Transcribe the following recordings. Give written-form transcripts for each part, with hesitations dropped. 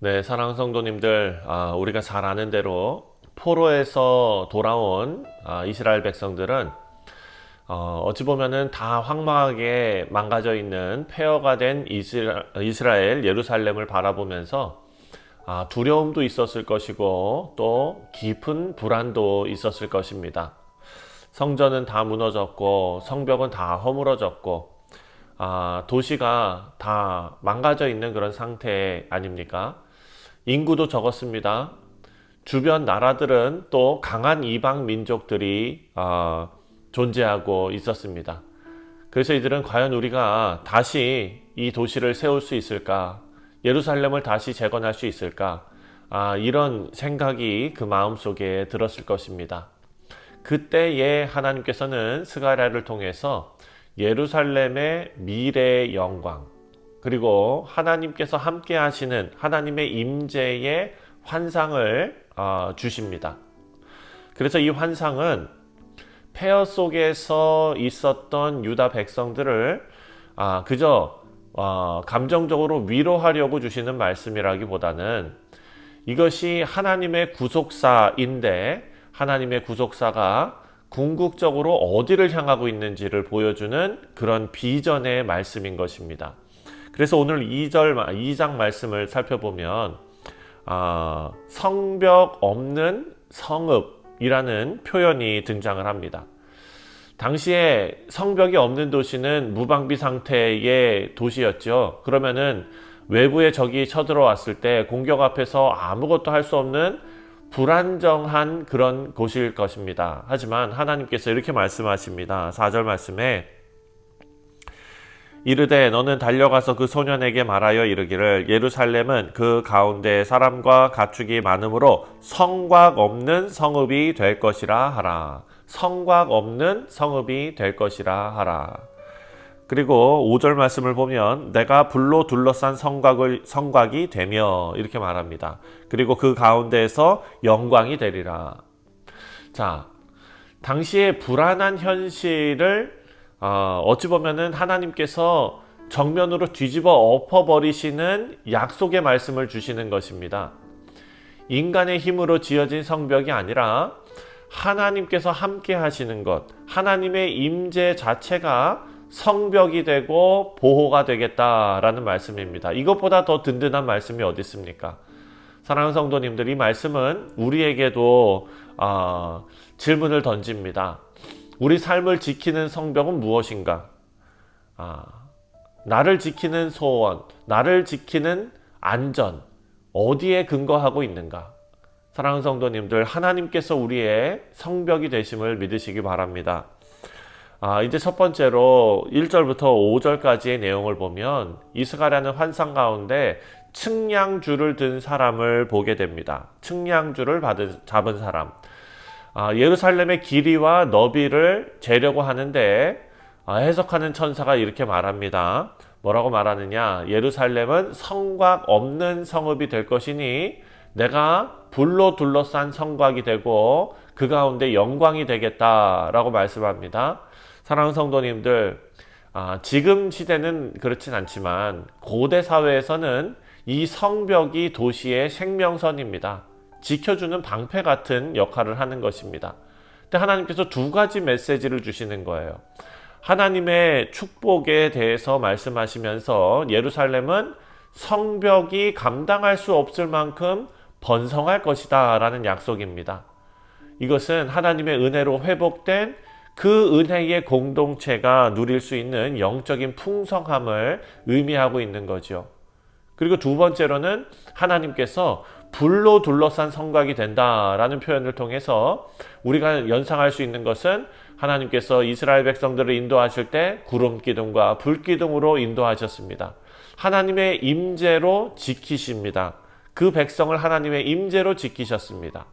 네, 사랑하는 성도님들, 우리가 잘 아는 대로 포로에서 돌아온 이스라엘 백성들은 어찌 보면은 다 황망하게 망가져 있는 폐허가 된 이스라엘 예루살렘을 바라보면서 두려움도 있었을 것이고 또 깊은 불안도 있었을 것입니다. 성전은 다 무너졌고 성벽은 다 허물어졌고 도시가 다 망가져 있는 그런 상태 아닙니까? 인구도 적었습니다. 주변 나라들은 또 강한 이방 민족들이 존재하고 있었습니다. 그래서 이들은 과연 우리가 다시 이 도시를 세울 수 있을까? 예루살렘을 다시 재건할 수 있을까? 이런 생각이 그 마음속에 들었을 것입니다. 그때에 하나님께서는 스가랴를 통해서 예루살렘의 미래의 영광, 그리고 하나님께서 함께 하시는 하나님의 임재의 환상을 주십니다. 그래서 이 환상은 폐허 속에서 있었던 유다 백성들을 그저 감정적으로 위로하려고 주시는 말씀이라기보다는 이것이 하나님의 구속사인데 하나님의 구속사가 궁극적으로 어디를 향하고 있는지를 보여주는 그런 비전의 말씀인 것입니다. 그래서 오늘 2장 말씀을 살펴보면 성벽 없는 성읍이라는 표현이 등장을 합니다. 당시에 성벽이 없는 도시는 무방비 상태의 도시였죠. 그러면은 외부의 적이 쳐들어왔을 때 공격 앞에서 아무것도 할 수 없는 불안정한 그런 곳일 것입니다. 하지만 하나님께서 이렇게 말씀하십니다. 4절 말씀에 이르되 너는 달려가서 그 소년에게 말하여 이르기를 예루살렘은 그 가운데 사람과 가축이 많으므로 성곽 없는 성읍이 될 것이라 하라. 성곽 없는 성읍이 될 것이라 하라. 그리고 5절 말씀을 보면 내가 불로 둘러싼 성곽이 되며 이렇게 말합니다. 그리고 그 가운데에서 영광이 되리라. 자, 당시의 불안한 현실을 어찌 보면은 하나님께서 정면으로 뒤집어 엎어버리시는 약속의 말씀을 주시는 것입니다. 인간의 힘으로 지어진 성벽이 아니라 하나님께서 함께 하시는 것, 하나님의 임재 자체가 성벽이 되고 보호가 되겠다라는 말씀입니다. 이것보다 더 든든한 말씀이 어디 있습니까? 사랑하는 성도님들, 이 말씀은 우리에게도 질문을 던집니다. 우리 삶을 지키는 성벽은 무엇인가? 나를 지키는 소원, 나를 지키는 안전, 어디에 근거하고 있는가? 사랑하는 성도님들, 하나님께서 우리의 성벽이 되심을 믿으시기 바랍니다. 이제 첫 번째로 1절부터 5절까지의 내용을 보면 이스가랴는 환상 가운데 측량줄을 든 사람을 보게 됩니다. 측량줄을 잡은 사람. 예루살렘의 길이와 너비를 재려고 하는데 해석하는 천사가 이렇게 말합니다. 뭐라고 말하느냐? 예루살렘은 성곽 없는 성읍이 될 것이니 내가 불로 둘러싼 성곽이 되고 그 가운데 영광이 되겠다라고 말씀합니다. 사랑하는 성도님들, 지금 시대는 그렇진 않지만 고대 사회에서는 이 성벽이 도시의 생명선입니다. 지켜주는 방패 같은 역할을 하는 것입니다. 근데 하나님께서 두 가지 메시지를 주시는 거예요. 하나님의 축복에 대해서 말씀하시면서 예루살렘은 성벽이 감당할 수 없을 만큼 번성할 것이다 라는 약속입니다. 이것은 하나님의 은혜로 회복된 그 은혜의 공동체가 누릴 수 있는 영적인 풍성함을 의미하고 있는 거죠. 그리고 두 번째로는 하나님께서 불로 둘러싼 성곽이 된다라는 표현을 통해서 우리가 연상할 수 있는 것은 하나님께서 이스라엘 백성들을 인도하실 때 구름 기둥과 불 기둥으로 인도하셨습니다. 하나님의 임재로 지키십니다. 그 백성을 하나님의 임재로 지키셨습니다.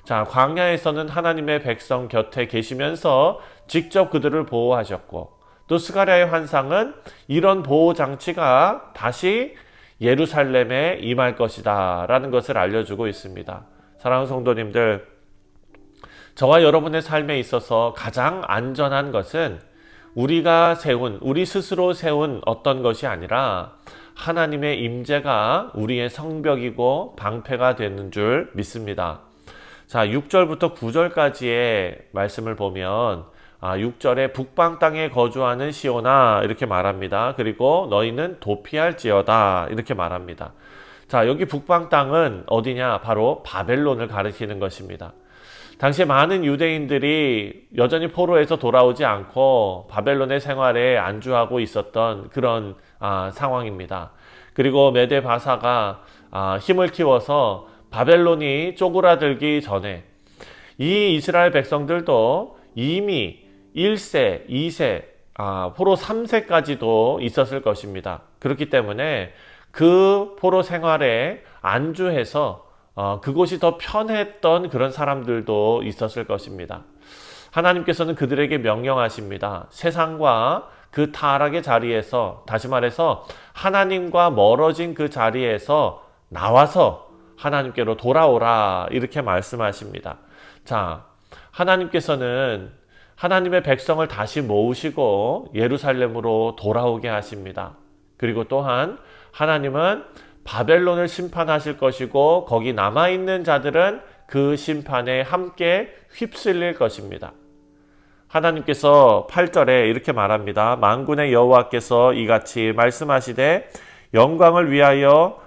자, 광야에서는 하나님의 백성 곁에 계시면서 직접 그들을 보호하셨고 또 스가랴의 환상은 이런 보호 장치가 다시 예루살렘에 임할 것이다 라는 것을 알려주고 있습니다. 사랑하는 성도님들, 저와 여러분의 삶에 있어서 가장 안전한 것은 우리 스스로 세운 어떤 것이 아니라 하나님의 임재가 우리의 성벽이고 방패가 되는 줄 믿습니다. 자, 6절부터 9절까지의 말씀을 보면 6절에 북방 땅에 거주하는 시온아 이렇게 말합니다. 그리고 너희는 도피할지어다 이렇게 말합니다. 자, 여기 북방 땅은 어디냐? 바로 바벨론을 가리키는 것입니다. 당시 많은 유대인들이 여전히 포로에서 돌아오지 않고 바벨론의 생활에 안주하고 있었던 그런 상황입니다. 그리고 메대 바사가 힘을 키워서 바벨론이 쪼그라들기 전에 이 이스라엘 백성들도 이미 1세, 2세, 포로 3세까지도 있었을 것입니다. 그렇기 때문에 그 포로 생활에 안주해서 그곳이 더 편했던 그런 사람들도 있었을 것입니다. 하나님께서는 그들에게 명령하십니다. 세상과 그 타락의 자리에서, 다시 말해서 하나님과 멀어진 그 자리에서 나와서 하나님께로 돌아오라 이렇게 말씀하십니다. 자, 하나님께서는 하나님의 백성을 다시 모으시고 예루살렘으로 돌아오게 하십니다. 그리고 또한 하나님은 바벨론을 심판하실 것이고 거기 남아있는 자들은 그 심판에 함께 휩쓸릴 것입니다. 하나님께서 8절에 이렇게 말합니다. 만군의 여호와께서 이같이 말씀하시되 영광을 위하여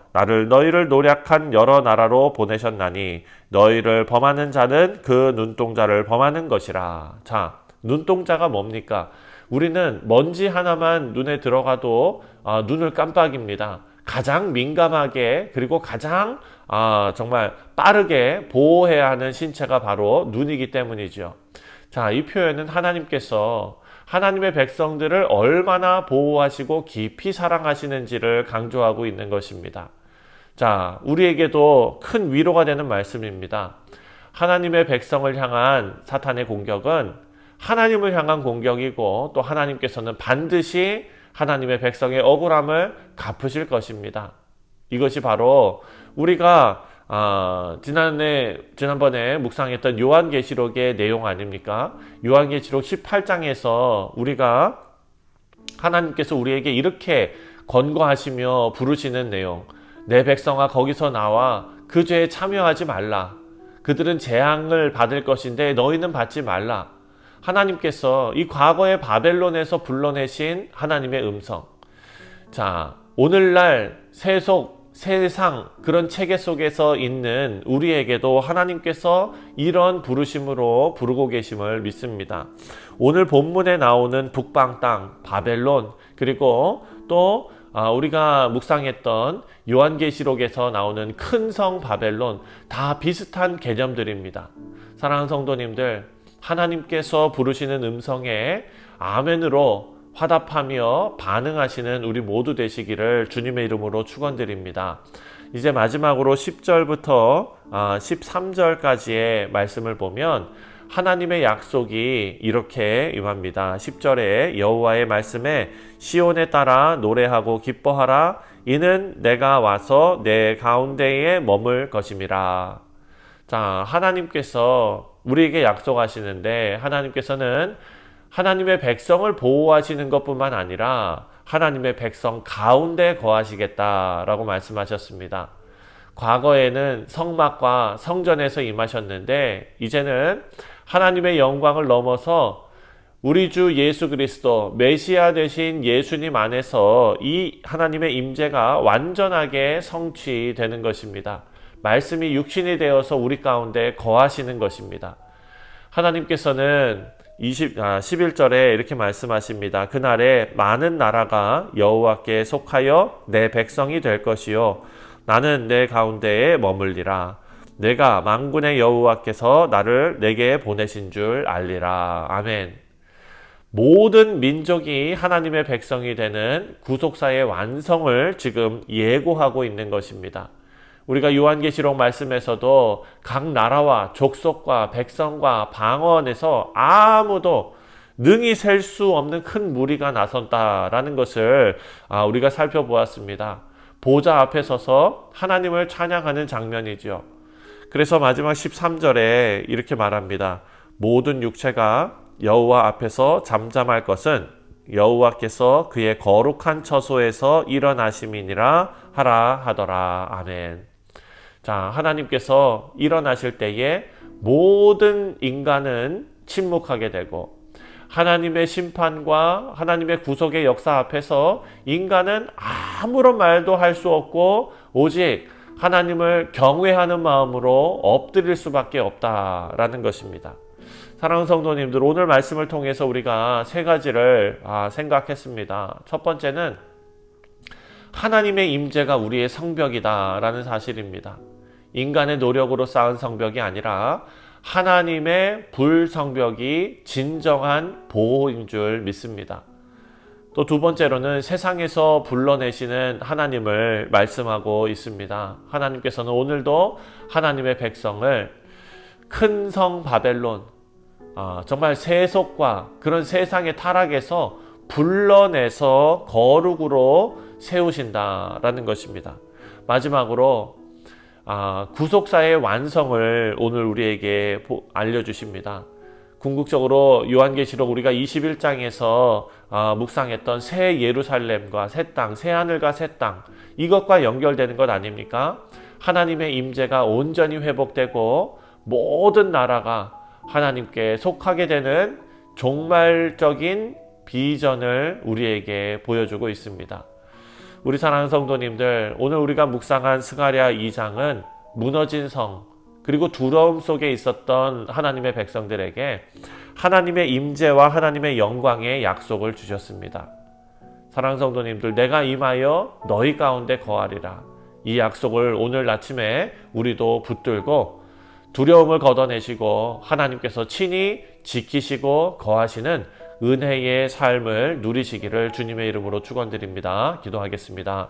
너희를 노략한 여러 나라로 보내셨나니 너희를 범하는 자는 그 눈동자를 범하는 것이라. 자, 눈동자가 뭡니까? 우리는 먼지 하나만 눈에 들어가도 눈을 깜빡입니다. 가장 민감하게 그리고 가장 정말 빠르게 보호해야 하는 신체가 바로 눈이기 때문이죠. 자, 이 표현은 하나님께서 하나님의 백성들을 얼마나 보호하시고 깊이 사랑하시는지를 강조하고 있는 것입니다. 자, 우리에게도 큰 위로가 되는 말씀입니다. 하나님의 백성을 향한 사탄의 공격은 하나님을 향한 공격이고 또 하나님께서는 반드시 하나님의 백성의 억울함을 갚으실 것입니다. 이것이 바로 우리가 지난번에 묵상했던 요한계시록의 내용 아닙니까? 요한계시록 18장에서 우리가 하나님께서 우리에게 이렇게 권고하시며 부르시는 내용, 내 백성아 거기서 나와 그 죄에 참여하지 말라. 그들은 재앙을 받을 것인데 너희는 받지 말라. 하나님께서 이 과거의 바벨론에서 불러내신 하나님의 음성. 자, 오늘날 세상 그런 체계 속에서 있는 우리에게도 하나님께서 이런 부르심으로 부르고 계심을 믿습니다. 오늘 본문에 나오는 북방 땅, 바벨론, 그리고 또 우리가 묵상했던 요한계시록에서 나오는 큰 성 바벨론, 다 비슷한 개념들입니다. 사랑하는 성도님들, 하나님께서 부르시는 음성에 아멘으로 화답하며 반응하시는 우리 모두 되시기를 주님의 이름으로 축원드립니다. 이제 마지막으로 10절부터 13절까지의 말씀을 보면 하나님의 약속이 이렇게 임합니다. 10절에 여호와의 말씀에 시온에 따라 노래하고 기뻐하라. 이는 내가 와서 내 가운데에 머물 것임이라. 자, 하나님께서 우리에게 약속하시는데 하나님께서는 하나님의 백성을 보호하시는 것뿐만 아니라 하나님의 백성 가운데 거하시겠다라고 말씀하셨습니다. 과거에는 성막과 성전에서 임하셨는데 이제는 하나님의 영광을 넘어서 우리 주 예수 그리스도 메시아 되신 예수님 안에서 이 하나님의 임재가 완전하게 성취되는 것입니다. 말씀이 육신이 되어서 우리 가운데 거하시는 것입니다. 하나님께서는 11절에 이렇게 말씀하십니다. 그날에 많은 나라가 여호와께 속하여 내 백성이 될 것이요 나는 내 가운데에 머물리라. 내가 만군의 여호와께서 나를 내게 보내신 줄 알리라. 아멘. 모든 민족이 하나님의 백성이 되는 구속사의 완성을 지금 예고하고 있는 것입니다. 우리가 요한계시록 말씀에서도 각 나라와 족속과 백성과 방언에서 아무도 능히 셀 수 없는 큰 무리가 나선다라는 것을 우리가 살펴보았습니다. 보좌 앞에 서서 하나님을 찬양하는 장면이지요. 그래서 마지막 13절에 이렇게 말합니다. 모든 육체가 여호와 앞에서 잠잠할 것은 여호와께서 그의 거룩한 처소에서 일어나심이니라 하라 하더라. 아멘. 자, 하나님께서 일어나실 때에 모든 인간은 침묵하게 되고 하나님의 심판과 하나님의 구속의 역사 앞에서 인간은 아무런 말도 할 수 없고 오직 하나님을 경외하는 마음으로 엎드릴 수밖에 없다라는 것입니다. 사랑하는 성도님들, 오늘 말씀을 통해서 우리가 세 가지를 생각했습니다. 첫 번째는 하나님의 임재가 우리의 성벽이다라는 사실입니다. 인간의 노력으로 쌓은 성벽이 아니라 하나님의 불성벽이 진정한 보호인 줄 믿습니다. 또 두 번째로는 세상에서 불러내시는 하나님을 말씀하고 있습니다. 하나님께서는 오늘도 하나님의 백성을 큰 성 바벨론, 정말 세속과 그런 세상의 타락에서 불러내서 거룩으로 세우신다라는 것입니다. 마지막으로 구속사의 완성을 오늘 우리에게 알려주십니다. 궁극적으로 요한계시록 우리가 21장에서 묵상했던 새 예루살렘과 새 땅, 새 하늘과 새 땅, 이것과 연결되는 것 아닙니까? 하나님의 임재가 온전히 회복되고 모든 나라가 하나님께 속하게 되는 종말적인 비전을 우리에게 보여주고 있습니다. 우리 사랑하는 성도님들, 오늘 우리가 묵상한 스가랴 2장은 무너진 성 그리고 두려움 속에 있었던 하나님의 백성들에게 하나님의 임재와 하나님의 영광의 약속을 주셨습니다. 사랑하는 성도님들, 내가 임하여 너희 가운데 거하리라. 이 약속을 오늘 아침에 우리도 붙들고 두려움을 걷어내시고 하나님께서 친히 지키시고 거하시는 은혜의 삶을 누리시기를 주님의 이름으로 축원드립니다. 기도하겠습니다.